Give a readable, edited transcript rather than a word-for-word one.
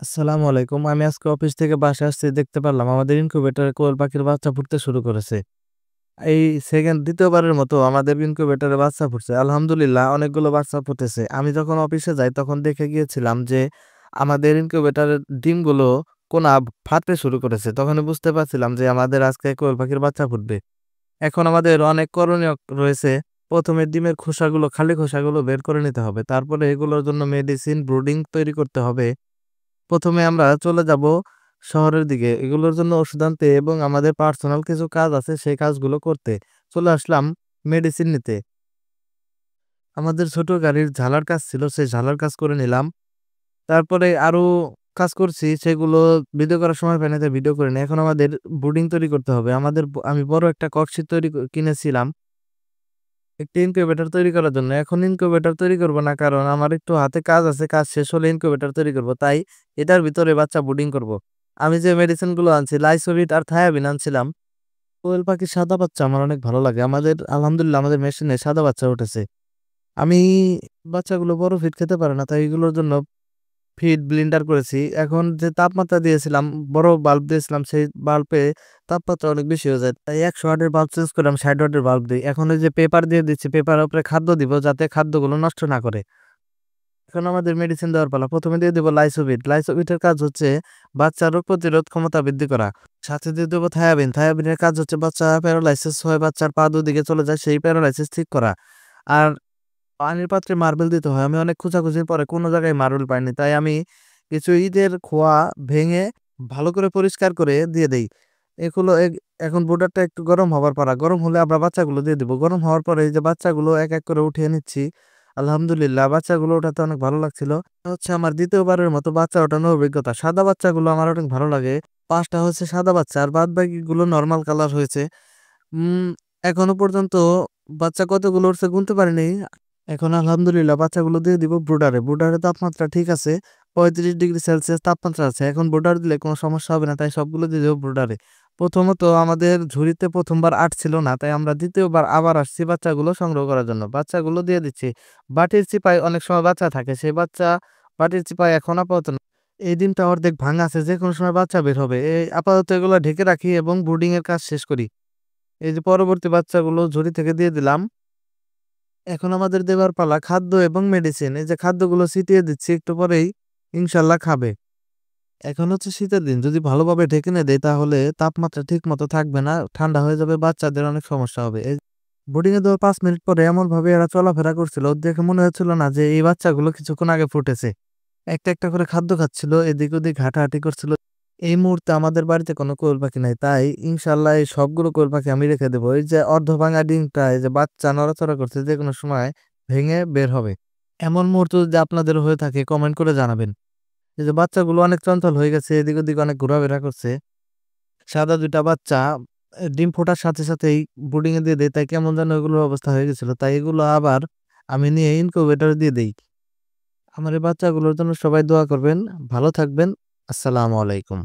আসসালামু আলাইকুম। আমি আজকে অফিস থেকে বাসায় আসছি দেখতে পারলাম আমাদের ইনকিউবেটরে কোয়েল পাখির বাচ্চা ফুটতে শুরু করেছে। এই দ্বিতীয়বারের মতো আমাদের ইনকিউবেটরে বাচ্চা ফুটছে। আলহামদুলিল্লাহ অনেকগুলো বাচ্চা ফুটেছে। আমি যখন অফিসে যাই তখন দেখে গিয়েছিলাম যে আমাদের ইনকিউবেটরের ডিমগুলো কোনা ফাটতে শুরু করেছে। তখনই বুঝতে পারছিলাম যে আমাদের আজকে কোয়েল পাখির বাচ্চা ফুটবে। এখন আমাদের অনেক করণীয় রয়েছে। ১ম এ ডিমের খোসাগুলো খালি খোসাগুলো বের করে নিতে হবে। তারপরে এগুলোর জন্য মেডিসিন, ব্রুডিং তৈরি করতে হবে। ১ম এ আমরা চলে যাব শহরের দিকে। এগুলোর জন্য ওষুধ আনতে এবং আমাদের পার্সোনাল কিছু কাজ আছে সেই কাজগুলো করতে। চলে আসলাম মেডিসিন নিতে। আমাদের ছোট গাড়ির ঝালার কাজ ছিল, সেই ঝালার কাজ করে নিলাম। তারপরে আরো কাজ করছি সেগুলো ভিডিও করার সময় পাই না তাই ভিডিও করিনি। এখন আমাদের ব্রুডিং তৈরি করতে হবে। আমি বড় একটা ককশিট কিনেছিলাম একটি ইনকিউবেটর তৈরি করার জন্য। এখন ইনকিউবেটর তৈরি করব না কারণ আমার একটু হাতে কাজ আছে। কাজ শেষ হলে ইনকিউবেটর তৈরি করব। তাই এটার ভিতরে বাচ্চা ব্রুডিং করব। আমি যে মেডিসিন গুলো আনছি লাইসোভিট আর থায়াবিন আনছিলাম। কোয়েল পাখির সাদা বাচ্চা আমার অনেক ভালো লাগে। আলহামদুলিল্লাহ আমাদের মেশিনে সাদা বাচ্চা উঠেছে। আমি বাচ্চাগুলো বড় ফিড খেতে পারে না তাই এগুলোর জন্য ফিড ব্লেন্ডার করেছি। এখন যে তাপমাত্রা দিয়েছিলাম, বড় বাল্ব দিয়েছিলাম সেই বাল্বে তাপমাত্রা অনেক বেশি হয়ে যায়। তাই ১০০ ওয়াটের বাল্ব চেঞ্জ করে আমি ৬০ ওয়াটের বাল্ব দেই। এখন ওই যে পেপার দিয়ে দিচ্ছি, পেপারের উপরে খাদ্য দিব যাতে খাদ্যগুলো নষ্ট না করে। এখন আমাদের মেডিসিন দেওয়ার পালা। ১ম এ দিয়ে দিব লাইসোভিট। লাইসোভিটের কাজ হচ্ছে বাচ্চার রোগ প্রতিরোধ ক্ষমতা বৃদ্ধি করা। সাথে দিয়ে দেব থায়াবিন। থায়াবিনের কাজ হচ্ছে বাচ্চা প্যারালাইসিস হয়ে বাচ্চার পা দুদিকে চলে যায় সেই প্যারালাইসিস ঠিক করা। আর পানির পাত্রে মার্বেল দিতে হয়। আমি অনেক খোঁজাখুঁজির পরে কোনো জায়গায় মার্বেল পাইনি। তাই আমি কিছু ইটের খোয়া ভেঙে ভালো করে পরিষ্কার করে দিয়ে দেই। এগুলো এখন বোর্ডারটা একটু গরম হবার পালা। গরম হলে আমরা বাচ্চাগুলো দিয়ে দিব। গরম হওয়ার পরে এই যে বাচ্চাগুলো এক, এক করে উঠিয়ে নিচ্ছি। আলহামদুলিল্লাহ বাচ্চাগুলো ওঠাতে অনেক ভালো লাগছিল। এটা হচ্ছে আমার ২য় বারের মতো বাচ্চা ওঠানোর অভিজ্ঞতা। সাদা বাচ্চাগুলো আমার অনেক ভালো লাগে। ৫ টা হচ্ছে সাদা বাচ্চা আর বাদবাকিগুলো নরমাল কালার হয়েছে। উম এখনো পর্যন্ত বাচ্চা কতগুলো উঠছে গুনতে পারিনি। এখন আলহামদুলিল্লাহ বাচ্চাগুলো দিয়ে দিব ব্রুডারে। ব্রুডারে তাপমাত্রা ঠিক আছে। ৩৫°C তাপমাত্রা আছে। এখন ব্রুডার দিলে কোনো সমস্যা হবে না। তাই সবগুলো দিয়ে দেব ব্রুডারে। প্রথমত আমাদের ঝুড়িতে ১ম বার আট ছিল না। তাই আমরা ২য় বার আবার আসছি বাচ্চাগুলো সংগ্রহ করার জন্য। বাচ্চাগুলো দিয়ে দিচ্ছি। বাটির চিপায় অনেক সময় বাচ্চা থাকে। সেই বাচ্চা বাটির চিপায় এখন আপাতত না। এই ডিমটা অর্ধেক ভাঙা আছে। যেকোনো সময় বাচ্চা বের হবে। আপাতত এগুলো ঢেকে রাখি এবং ব্রুডিং এর কাজ শেষ করি। এই যে পরবর্তী বাচ্চাগুলো ঝুড়ি থেকে দিয়ে দিলাম। এখন আমাদের দেবার পালা খাদ্য এবং মেডিসিন। এই যে খাদ্যগুলো ছিটিয়ে দিচ্ছি একটু পরেই ইনশাআল্লাহ খাবে। এখন হচ্ছে শীতের দিন যদি ভালোভাবে ঢেকে না দেই তাহলে তাপমাত্রা ঠিকমতো থাকবে না। ঠান্ডা হয়ে যাবে, বাচ্চাদের অনেক সমস্যা হবে। বোর্ডিং এ দেওয়ার ৫ মিনিট পরে এমনভাবে এরা চলাফেরা করছিল দেখে মনে হচ্ছিল না যে এই বাচ্চাগুলো কিছুক্ষণ আগে ফুটেছে। একটা, একটা করে খাদ্য খাচ্ছিল, এদিক ওদিক হাঁটাহাঁটি করছিল। এই মুহূর্তে আমাদের বাড়িতে কোনো কোয়েল পাখি নাই। তাই ইনশাআল্লাহ এই সবগুলো কোয়েল পাখি আমি রেখে দেব। এই যে অর্ধভাঙা ডিমটা এই যে বাচ্চা নড়াচড়া করছে যেকোনো সময় ভেঙে বের হবে। এমন মুহূর্ত যদি আপনাদের হয়ে থাকে কমেন্ট করে জানাবেন। এই যে বাচ্চাগুলো অনেক চঞ্চল হয়ে গেছে, এদিক ওদিক অনেক ঘোরাফেরা করছে। সাদা ২ টা বাচ্চা ডিম ফোটার সাথে সাথেই ব্রুডিং এ দিয়ে দেই। তাই কেমন যেন এগুলোর অবস্থা হয়ে গেছিল। তাই এগুলো আবার আমি নিয়ে ইনকিউবেটরে দিয়ে দেই। আমার এই বাচ্চাগুলোর জন্য সবাই দোয়া করবেন। ভালো থাকবেন। আসসালামু আলাইকুম।